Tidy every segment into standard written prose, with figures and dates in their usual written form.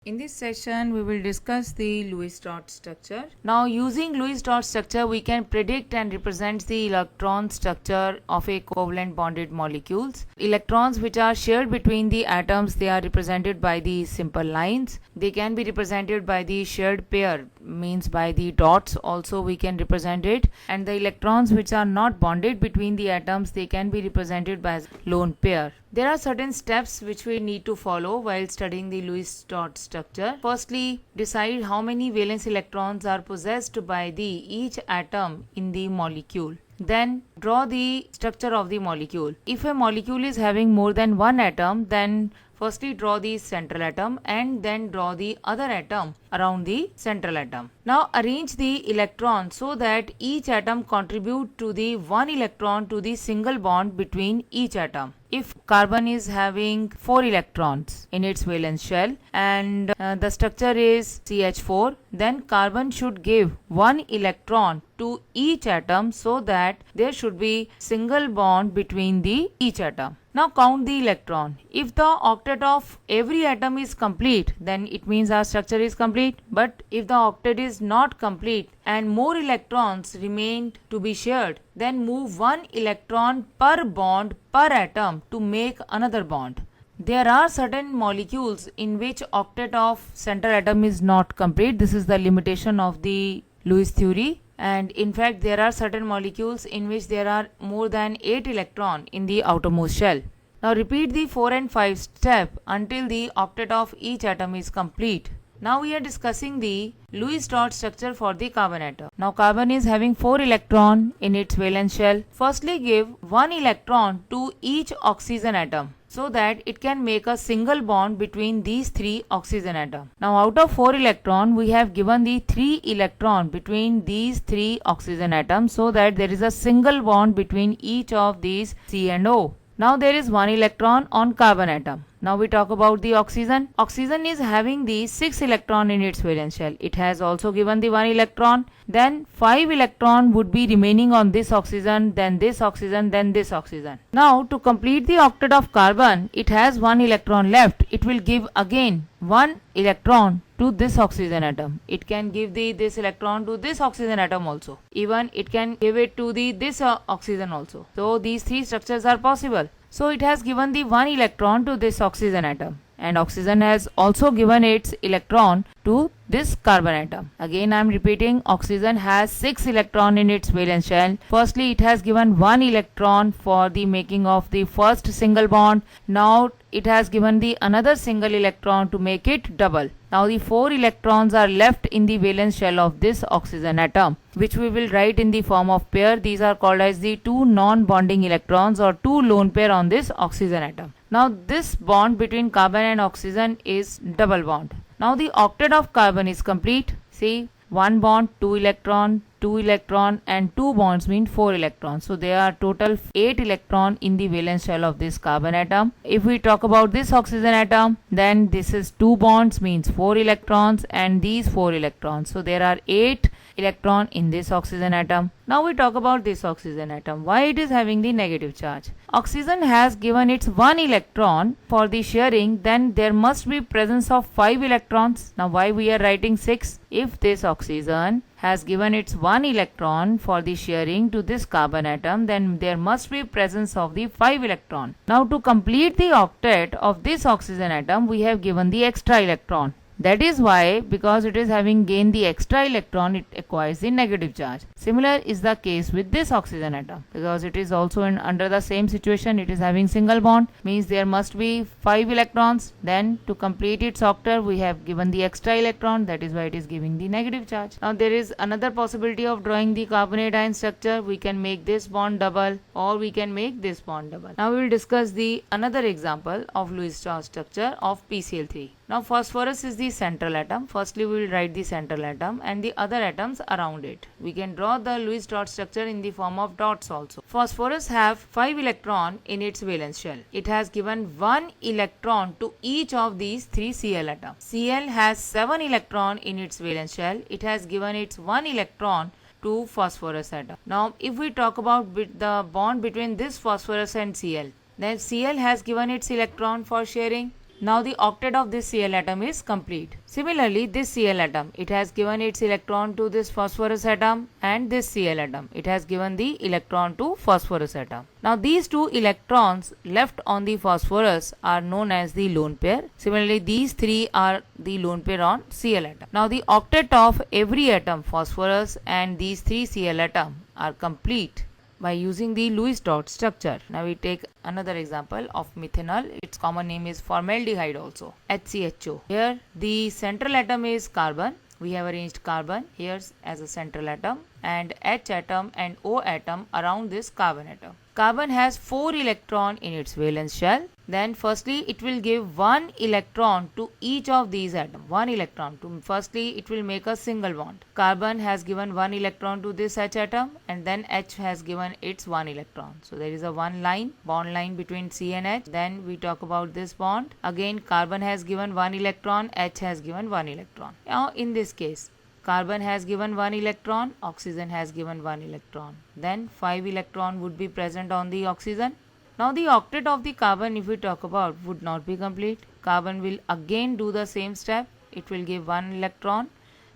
In this session, we will discuss the Lewis dot structure. Now, using Lewis dot structure, we can predict and represent the electron structure of a covalent bonded molecules. Electrons which are shared between the atoms, they are represented by the simple lines. They can be represented by the shared pair, means by the dots also we can represent it. And the electrons which are not bonded between the atoms, they can be represented by lone pair. There are certain steps which we need to follow while studying the Lewis dot structure. Firstly, decide how many valence electrons are possessed by each atom in the molecule. Then draw the structure of the molecule. If a molecule is having more than one atom, then firstly draw the central atom and then draw the other atom around the central atom. Now arrange the electrons so that each atom contribute to the one electron to the single bond between each atom. If carbon is having 4 electrons in its valence shell and the structure is CH4, then carbon should give 1 electron to each atom so that there should be single bond between each atom. Now count the electron. If the octet of every atom is complete, then it means our structure is complete. But if the octet is not complete and more electrons remain to be shared, then move 1 electron per bond per atom to make another bond. There are certain molecules in which octet of central atom is not complete. This is the limitation of the Lewis theory. And in fact, there are certain molecules in which there are more than 8 electrons in the outermost shell. Now repeat the 4 and 5 step until the octet of each atom is complete. Now we are discussing the Lewis dot structure for the carbon atom. Now carbon is having 4 electrons in its valence shell. Firstly give 1 electron to each oxygen atom, so that it can make a single bond between these 3 oxygen atoms. Now out of 4 electrons, we have given the 3 electrons between these 3 oxygen atoms so that there is a single bond between each of these C and O. Now there is 1 electron on carbon atom. Now we talk about the oxygen. Oxygen is having the 6 electron in its valence shell. It has also given the 1 electron. Then 5 electron would be remaining on this oxygen, then this oxygen, then this oxygen. Now to complete the octet of carbon, it has 1 electron left. It will give again 1 electron to this oxygen atom. It can give this electron to this oxygen atom also. Even it can give it to this oxygen also. So these 3 structures are possible. So it has given the 1 electron to this oxygen atom, and oxygen has also given its electron to this carbon atom. Again I am repeating, oxygen has 6 electron in its valence shell. Firstly it has given 1 electron for the making of the first single bond. Now it has given the another single electron to make it double. Now the 4 electrons are left in the valence shell of this oxygen atom, which we will write in the form of pair. These are called as the 2 non-bonding electrons or 2 lone pair on this oxygen atom. Now this bond between carbon and oxygen is double bond. Now the octet of carbon is complete. See, 1 bond, 2 electron, 2 electron and 2 bonds mean 4 electrons. So there are total 8 electron in the valence shell of this carbon atom. If we talk about this oxygen atom, then this is 2 bonds means 4 electrons and these 4 electrons. So there are 8 electron in this oxygen atom. Now we talk about this oxygen atom, why it is having the negative charge. Oxygen has given its 1 electron for the sharing, then there must be presence of 5 electrons. Now why we are writing 6? If this oxygen has given its 1 electron for the sharing to this carbon atom, then there must be presence of the 5 electron. Now to complete the octet of this oxygen atom, we have given the extra electron. That is why, because it is having gained the extra electron, it acquires the negative charge. Similar is the case with this oxygen atom, because it is also under the same situation. It is having single bond, means there must be 5 electrons. Then to complete its octet, we have given the extra electron. That is why it is giving the negative charge. Now there is another possibility of drawing the carbonate ion structure. We can make this bond double, or we can make this bond double. Now we will discuss the another example of Lewis dot structure of PCl3. Now phosphorus is the central atom. Firstly we will write the central atom and the other atoms around it. We can draw the Lewis dot structure in the form of dots also. Phosphorus have 5 electron in its valence shell. It has given 1 electron to each of these 3 Cl atoms. Cl has 7 electron in its valence shell. It has given its 1 electron to phosphorus atom. Now if we talk about the bond between this phosphorus and Cl, then Cl has given its electron for sharing. Now the octet of this Cl atom is complete. Similarly, this Cl atom, it has given its electron to this phosphorus atom, and this Cl atom, it has given the electron to phosphorus atom. Now these two electrons left on the phosphorus are known as the lone pair. Similarly, these three are the lone pair on Cl atom. Now the octet of every atom, phosphorus and these three Cl atom, are complete by using the Lewis dot structure. Now we take another example of methanol. Its common name is formaldehyde also, HCHO. Here the central atom is carbon. We have arranged carbon here as a central atom and H atom and O atom around this carbon atom. Carbon has 4 electrons in its valence shell. Then firstly it will give 1 electron to each of these atoms. 1 electron. Firstly it will make a single bond. Carbon has given 1 electron to this H atom and then H has given its 1 electron. So there is a one line, bond line between C and H. Then we talk about this bond. Again carbon has given 1 electron, H has given 1 electron. Now in this case, carbon has given 1 electron, oxygen has given 1 electron. Then 5 electron would be present on the oxygen. Now the octet of the carbon, if we talk about, would not be complete. Carbon will again do the same step. It will give 1 electron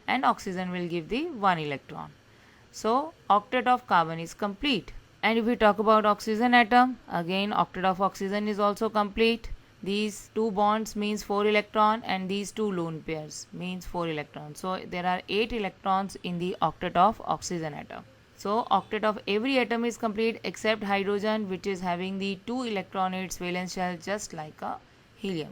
and oxygen will give the 1 electron. So octet of carbon is complete. And if we talk about oxygen atom, again octet of oxygen is also complete. These two bonds means 4 electron and these two lone pairs means 4 electrons. So there are 8 electrons in the octet of oxygen atom. So octet of every atom is complete except hydrogen, which is having the 2 electron in its valence shell just like a helium.